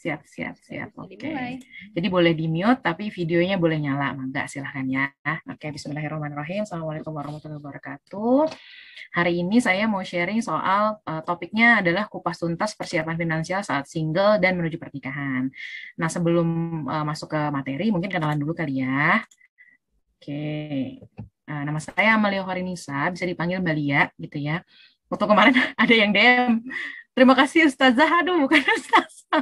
siap. Bisa Oke. dimulai. Jadi boleh di-mute, tapi videonya boleh nyala. Mangga, silahkan ya. Oke, bismillahirrahmanirrahim. Assalamualaikum warahmatullahi wabarakatuh. Hari ini saya mau sharing soal topiknya adalah kupas tuntas persiapan finansial saat single dan menuju pernikahan. Nah, sebelum masuk ke materi, mungkin kenalan dulu kali ya. Oke. Nama saya Amalia Horinisa, bisa dipanggil Mbak Lia, gitu ya. Waktu kemarin ada yang DM, terima kasih Ustazah, aduh bukan Ustazah.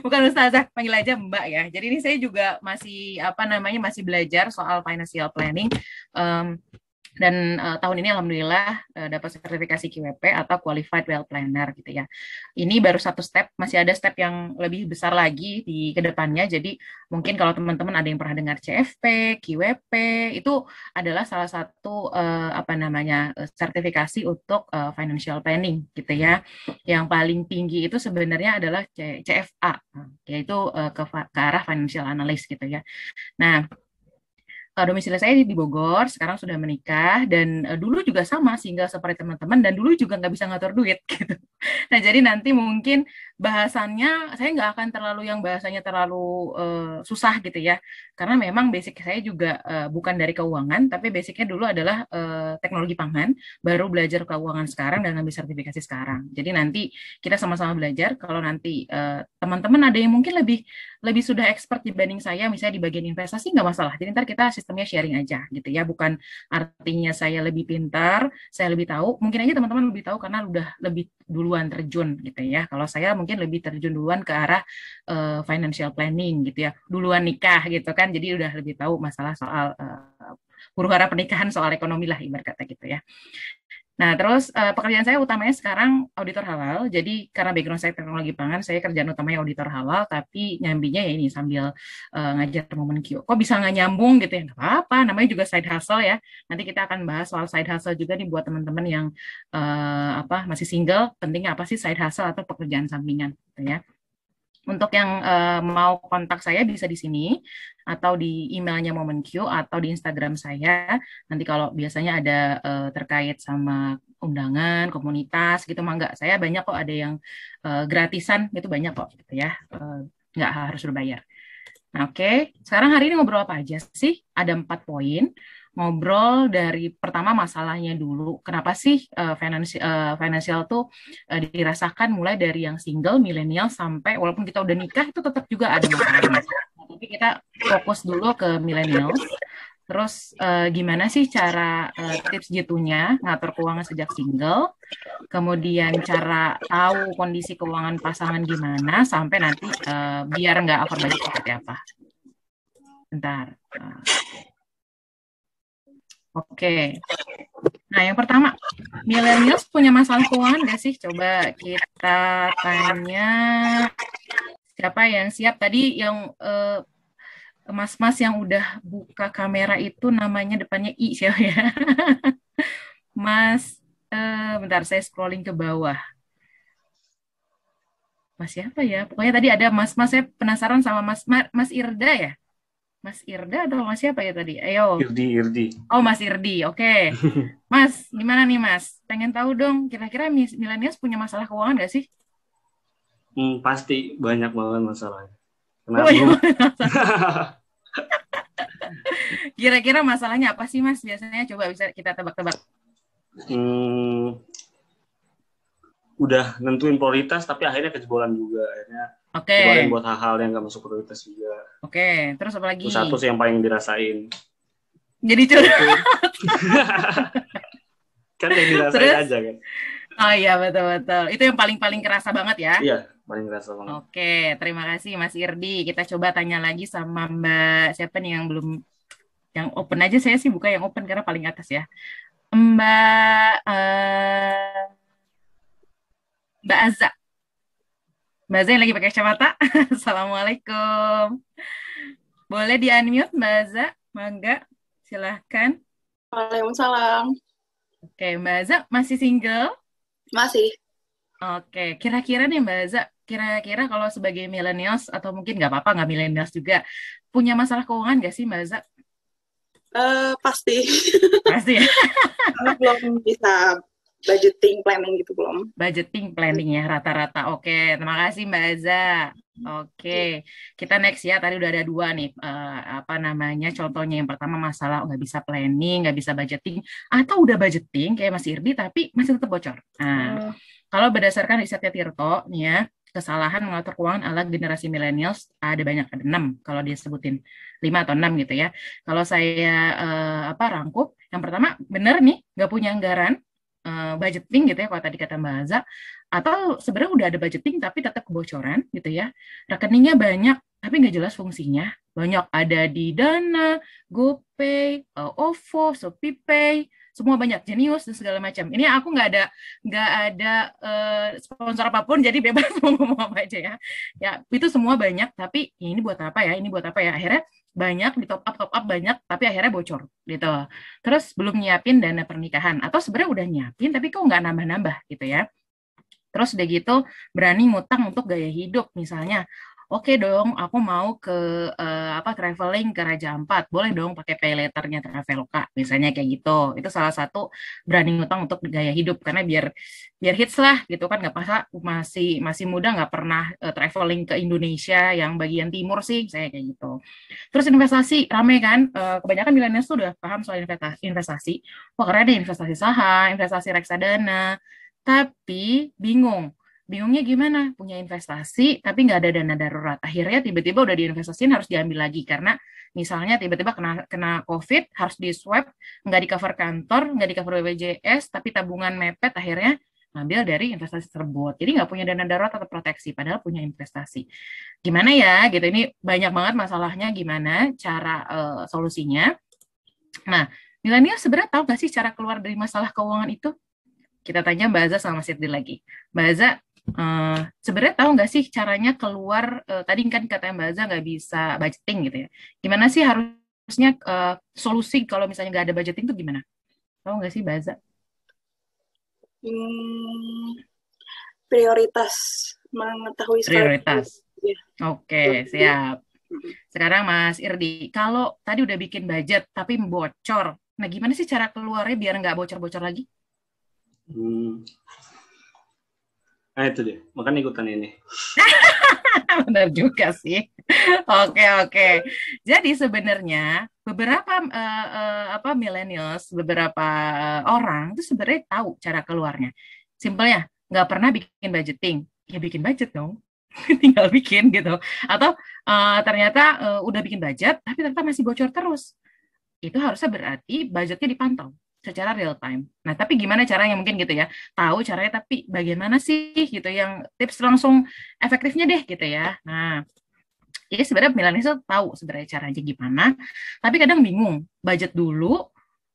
Bukan Ustazah, panggil aja Mbak ya. Jadi ini saya juga masih, masih belajar soal financial planning. Dan tahun ini alhamdulillah dapat sertifikasi QWP atau Qualified Wealth Planner gitu ya. Ini baru satu step, masih ada step yang lebih besar lagi di kedepannya. Jadi mungkin kalau teman-teman ada yang pernah dengar CFP, QWP, itu adalah salah satu sertifikasi untuk financial planning gitu ya. Yang paling tinggi itu sebenarnya adalah CFA, yaitu ke arah financial analyst gitu ya. Nah, domisili saya di Bogor, sekarang sudah menikah, dan dulu juga sama, single seperti teman-teman, dan dulu juga nggak bisa ngatur duit, gitu. Nah, jadi nanti mungkin bahasannya, saya nggak akan terlalu yang bahasanya terlalu susah gitu ya, karena memang basic saya juga bukan dari keuangan, tapi basicnya dulu adalah teknologi pangan, baru belajar keuangan sekarang, dan ngambil sertifikasi sekarang. Jadi nanti kita sama-sama belajar, kalau nanti teman-teman ada yang mungkin lebih sudah expert dibanding saya, misalnya di bagian investasi nggak masalah. Jadi ntar kita sistemnya sharing aja gitu ya, bukan artinya saya lebih pintar, saya lebih tahu. Mungkin aja teman-teman lebih tahu karena udah lebih duluan terjun gitu ya. Kalau saya mungkin lebih terjun duluan ke arah financial planning gitu ya, duluan nikah gitu kan, jadi udah lebih tahu masalah soal huru-hara pernikahan, soal ekonomi lah ibarat kata gitu ya. Nah, terus pekerjaan saya utamanya sekarang auditor halal. Jadi karena background saya teknologi pangan, saya kerjaan utamanya auditor halal, tapi nyambinya ya ini sambil ngajar momen Q. Kok bisa nggak nyambung gitu ya? Nggak apa-apa, namanya juga side hustle ya. Nanti kita akan bahas soal side hustle juga nih buat teman-teman yang masih single. Pentingnya apa sih side hustle atau pekerjaan sampingan gitu ya. Untuk yang mau kontak saya bisa di sini atau di emailnya MomentQ atau di Instagram saya. Nanti kalau biasanya ada terkait sama undangan, komunitas gitu mah enggak. Saya banyak kok ada yang gratisan itu banyak kok gitu ya. Nggak harus berbayar. Nah, oke. Sekarang hari ini ngobrol apa aja sih? Ada 4 poin. Ngobrol dari pertama masalahnya dulu. Kenapa sih financial tuh dirasakan mulai dari yang single, milenial, sampai walaupun kita udah nikah itu tetap juga ada masalahnya. Nah, tapi kita fokus dulu ke milenial. Terus gimana sih cara tips jitunya ngatur keuangan sejak single? Kemudian cara tahu kondisi keuangan pasangan gimana sampai nanti biar nggak over budget seperti apa. Bentar. Oke. Nah, yang pertama, millennials punya masalah keuangan nggak sih? Coba kita tanya siapa yang siap. Tadi yang mas-mas yang udah buka kamera itu namanya depannya I siapa ya? Mas, bentar saya scrolling ke bawah. Mas siapa ya? Pokoknya tadi ada mas-mas, saya penasaran sama Mas Irda ya? Mas Irda atau Mas siapa ya tadi? Ayo. Irdi. Oh, Mas Irdi. Oke. Mas, gimana nih Mas? Pengen tahu dong, kira-kira milenials punya masalah keuangan nggak sih? Pasti banyak banget masalahnya. Kira-kira masalahnya apa sih Mas? Biasanya coba bisa kita tebak-tebak. Udah nentuin prioritas tapi akhirnya kejebolan juga. Akhirnya kejebolan buat hal-hal yang nggak masuk prioritas juga. Oke. Terus apa lagi? Itu satu sih yang paling dirasain. Jadi curhat. Kan yang dirasain aja kan. Oh iya, betul-betul. Itu yang paling kerasa banget ya? Iya, paling kerasa banget. Oke, terima kasih Mas Irdi. Kita coba tanya lagi sama Mbak, siapa nih yang belum, yang open aja, saya sih buka yang open karena paling atas ya. Mbak Azza. Mbak Azza yang lagi pakai kacamata. Assalamualaikum. Boleh di-unmute Mbak Azza? Mangga, silahkan. Waalaikumsalam. Oke, Mbak Azza masih single? Masih. Oke, kira-kira nih Mbak Azza, kira-kira kalau sebagai millennials atau mungkin nggak apa-apa nggak millennials juga, punya masalah keuangan nggak sih Mbak Azza? Pasti. Pasti ya? Karena belum bisa budgeting planning gitu belum. Budgeting planning ya rata-rata. Oke, terima kasih Mbak Aza. Oke, kita next ya. Tadi udah ada 2 nih, apa namanya, contohnya. Yang pertama masalah nggak bisa planning, nggak bisa budgeting, atau udah budgeting kayak Mas Irdi tapi masih tetap bocor. Nah, kalau berdasarkan risetnya Tirto nih ya, kesalahan mengatur keuangan ala generasi millennials ada banyak, ada 6 kalau dia sebutin 5 atau 6 gitu ya. Kalau saya rangkup, yang pertama benar nih nggak punya anggaran budgeting gitu ya kalau tadi kata Mbak Aza, atau sebenarnya udah ada budgeting tapi tetap kebocoran gitu ya. Rekeningnya banyak tapi nggak jelas fungsinya. Banyak ada di Dana, GoPay, OVO, ShopeePay, semua banyak, Genius dan segala macam. Ini aku nggak ada sponsor apapun, jadi bebas mau ngomong apa aja ya. Ya itu semua banyak, tapi ya ini buat apa ya? Ini buat apa ya? Akhirnya banyak di top up banyak, tapi akhirnya bocor gitu. Terus belum nyiapin dana pernikahan, atau sebenarnya udah nyiapin tapi kok nggak nambah-nambah gitu ya. Terus udah gitu berani ngutang untuk gaya hidup misalnya. Oke dong, aku mau ke traveling ke Raja Ampat, boleh dong pakai pay letternya Traveloka, misalnya kayak gitu. Itu salah satu berani ngutang untuk gaya hidup, karena biar hits lah gitu kan. Nggak masa masih muda nggak pernah traveling ke Indonesia yang bagian timur sih, saya kayak gitu. Terus investasi rame kan, kebanyakan milenial tuh udah paham soal investasi. Wah keren deh, investasi saham, investasi reksadana, tapi bingungnya gimana? Punya investasi tapi nggak ada dana darurat. Akhirnya tiba-tiba udah diinvestasiin harus diambil lagi karena misalnya tiba-tiba kena COVID, harus di swab, nggak di cover kantor, nggak di cover BPJS, tapi tabungan mepet, akhirnya ngambil dari investasi tersebut. Jadi nggak punya dana darurat atau proteksi, padahal punya investasi. Gimana ya? Gitu, ini banyak banget masalahnya. Gimana cara solusinya? Nah, milenial sebenarnya tahu nggak sih cara keluar dari masalah keuangan itu? Kita tanya Mbak Aza sama Sirdi lagi. Mbak Aza, sebenarnya tahu nggak sih caranya keluar, tadi kan katanya Mbak Aza nggak bisa budgeting gitu ya. Gimana sih harusnya solusi kalau misalnya nggak ada budgeting itu gimana? Tahu nggak sih Mbak Aza? Prioritas, mengetahui prioritas. Oke, siap. Sekarang Mas Irdi, kalau tadi udah bikin budget tapi bocor, nah gimana sih cara keluarnya biar nggak bocor-bocor lagi? Nah itu deh, makanya ikutan ini. Benar juga sih. Oke. Jadi sebenarnya beberapa millennials, beberapa orang itu sebenarnya tahu cara keluarnya. Simpelnya, nggak pernah bikin budgeting, ya bikin budget dong. Tinggal bikin gitu. Atau ternyata udah bikin budget, tapi ternyata masih bocor terus. Itu harusnya berarti budgetnya dipantau secara real time. Nah, tapi gimana caranya mungkin gitu ya? Tahu caranya, tapi bagaimana sih gitu yang tips langsung efektifnya deh gitu ya. Nah, jadi sebenarnya milenial tahu sebenarnya caranya gimana, tapi kadang bingung. Budget dulu,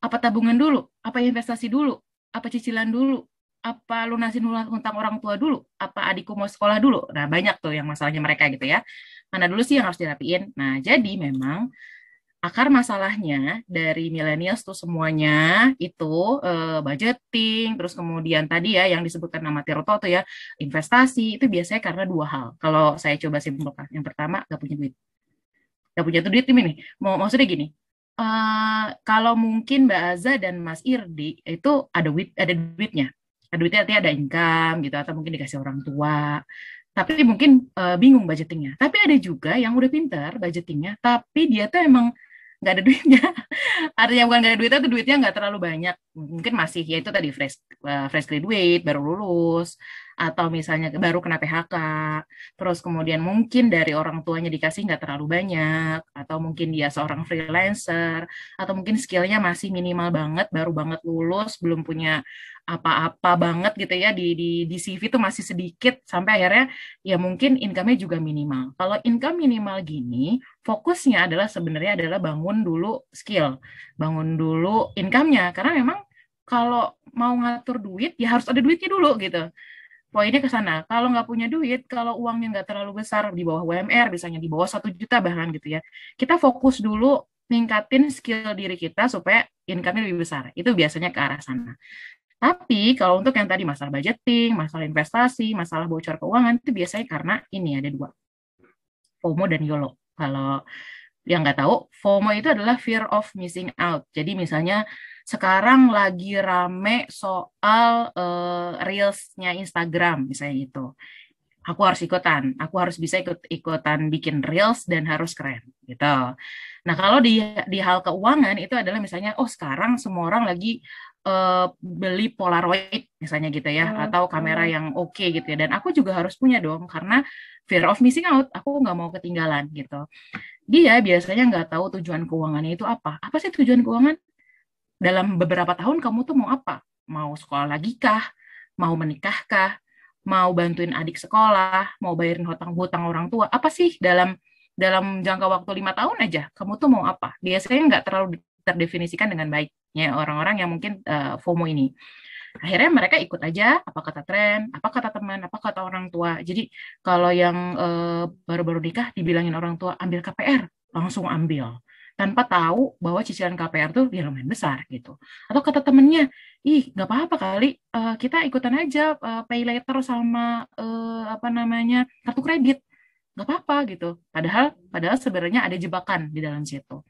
apa tabungan dulu, apa investasi dulu, apa cicilan dulu, apa lunasin hutang orang tua dulu, apa adikku mau sekolah dulu. Nah, banyak tuh yang masalahnya mereka gitu ya. Mana dulu sih yang harus dirapiin? Nah, jadi memang akar masalahnya dari millennials tuh semuanya itu budgeting, terus kemudian tadi ya yang disebutkan nama Tirto tuh ya, investasi, itu biasanya karena 2 hal. Kalau saya coba simpulkan, yang pertama nggak punya duit. Nggak punya duit ini nih, maksudnya gini, kalau mungkin Mbak Aza dan Mas Irdi itu ada duitnya. Ada duitnya artinya ada income gitu, atau mungkin dikasih orang tua. Tapi mungkin bingung budgetingnya. Tapi ada juga yang udah pintar budgetingnya, tapi dia tuh emang nggak ada duitnya. Artinya bukan nggak ada duitnya, tuh duitnya nggak terlalu banyak. Mungkin masih, ya itu tadi fresh graduate, baru lulus, atau misalnya baru kena PHK, terus kemudian mungkin dari orang tuanya dikasih nggak terlalu banyak, atau mungkin dia seorang freelancer, atau mungkin skillnya masih minimal banget, baru banget lulus, belum punya apa-apa banget gitu ya, di CV itu masih sedikit, sampai akhirnya ya mungkin income-nya juga minimal. Kalau income minimal gini, fokusnya sebenarnya adalah bangun dulu skill, bangun dulu income-nya, karena memang kalau mau ngatur duit ya harus ada duitnya dulu gitu. Poinnya ke sana. Kalau nggak punya duit, kalau uangnya nggak terlalu besar, di bawah UMR, misalnya di bawah 1 juta bahkan gitu ya, kita fokus dulu ningkatin skill diri kita supaya income-nya lebih besar. Itu biasanya ke arah sana. Tapi kalau untuk yang tadi masalah budgeting, masalah investasi, masalah bocor keuangan, itu biasanya karena ini ada 2. FOMO dan YOLO. Kalau yang nggak tahu, FOMO itu adalah fear of missing out. Jadi misalnya sekarang lagi rame soal Reels-nya Instagram misalnya gitu. Aku harus bisa ikutan bikin Reels dan harus keren gitu. Nah, kalau di hal keuangan itu adalah misalnya, oh sekarang semua orang lagi beli Polaroid misalnya gitu ya, atau kamera yang oke gitu ya. Dan aku juga harus punya dong, karena fear of missing out, aku nggak mau ketinggalan gitu. Dia biasanya nggak tahu tujuan keuangannya itu apa. Apa sih tujuan keuangan? Dalam beberapa tahun kamu tuh mau apa? Mau sekolah lagi kah? Mau menikah kah? Mau bantuin adik sekolah? Mau bayarin hutang-hutang orang tua? Apa sih dalam jangka waktu 5 tahun aja? Kamu tuh mau apa? Biasanya nggak terlalu terdefinisikan dengan baiknya orang-orang yang mungkin FOMO ini. Akhirnya mereka ikut aja apa kata tren, apa kata teman, apa kata orang tua. Jadi kalau yang baru-baru nikah dibilangin orang tua ambil KPR, langsung ambil tanpa tahu bahwa cicilan KPR tuh ya lumayan besar gitu. Atau kata temennya, ih nggak apa-apa kali kita ikutan aja pay later sama apa namanya kartu kredit, nggak apa-apa gitu. Padahal sebenarnya ada jebakan di dalam situ.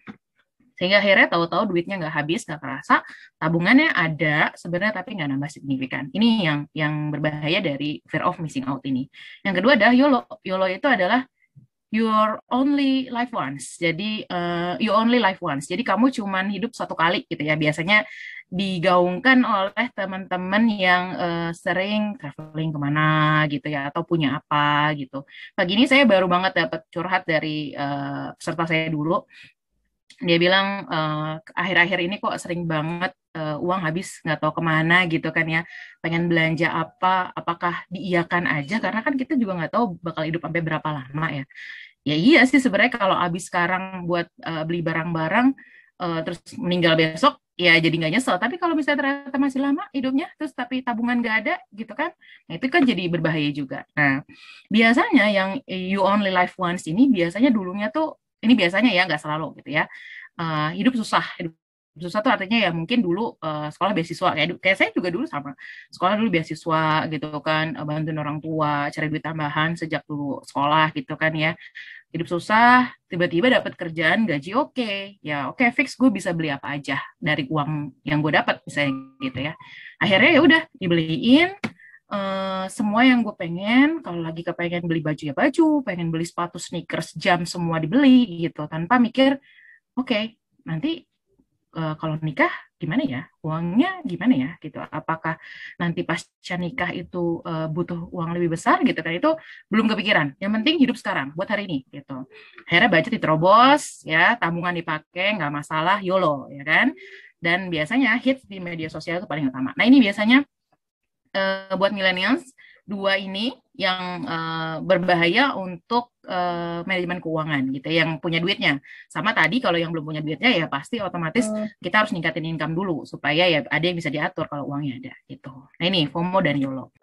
Sehingga akhirnya tahu-tahu duitnya nggak habis, nggak kerasa, tabungannya ada sebenarnya tapi nggak nambah signifikan. Ini yang berbahaya dari fear of missing out ini. Yang kedua adalah YOLO. YOLO itu adalah your only life once. Jadi you only life once. Jadi kamu cuman hidup satu kali gitu ya. Biasanya digaungkan oleh teman-teman yang sering traveling kemana gitu ya, atau punya apa gitu. Pagi ini saya baru banget dapat curhat dari peserta saya dulu. Dia bilang akhir-akhir ini kok sering banget uang habis nggak tahu kemana gitu kan ya, pengen belanja apa, apakah diiyakan aja karena kan kita juga nggak tahu bakal hidup sampai berapa lama ya. Ya iya sih sebenarnya kalau habis sekarang buat beli barang-barang terus meninggal besok ya jadi nggak nyesel. Tapi kalau misalnya ternyata masih lama hidupnya terus tapi tabungan nggak ada gitu kan, nah itu kan jadi berbahaya juga. Nah biasanya yang you only live once ini biasanya dulunya tuh, ini biasanya ya nggak selalu gitu ya, hidup susah tuh artinya ya mungkin dulu sekolah beasiswa kayak saya juga dulu sama sekolah dulu beasiswa gitu kan, bantuin orang tua cari duit tambahan sejak dulu sekolah gitu kan ya, hidup susah tiba-tiba dapat kerjaan gaji oke, ya oke fix gue bisa beli apa aja dari uang yang gue dapat misalnya gitu ya. Akhirnya ya udah dibeliin semua yang gue pengen. Kalau lagi kepengen beli baju ya baju, pengen beli sepatu sneakers jam semua dibeli gitu tanpa mikir oke, nanti kalau nikah gimana ya, uangnya gimana ya gitu, apakah nanti pasca nikah itu butuh uang lebih besar gitu kan, itu belum kepikiran. Yang penting hidup sekarang buat hari ini gitu. Akhirnya budget diterobos ya, tabungan dipakai nggak masalah, YOLO ya kan. Dan biasanya hits di media sosial itu paling utama. Nah ini biasanya buat millennials, dua ini yang berbahaya untuk manajemen keuangan gitu, yang punya duitnya. Sama tadi kalau yang belum punya duitnya ya pasti otomatis kita harus ningkatin income dulu supaya ya ada yang bisa diatur kalau uangnya ada gitu. Nah ini FOMO dan YOLO.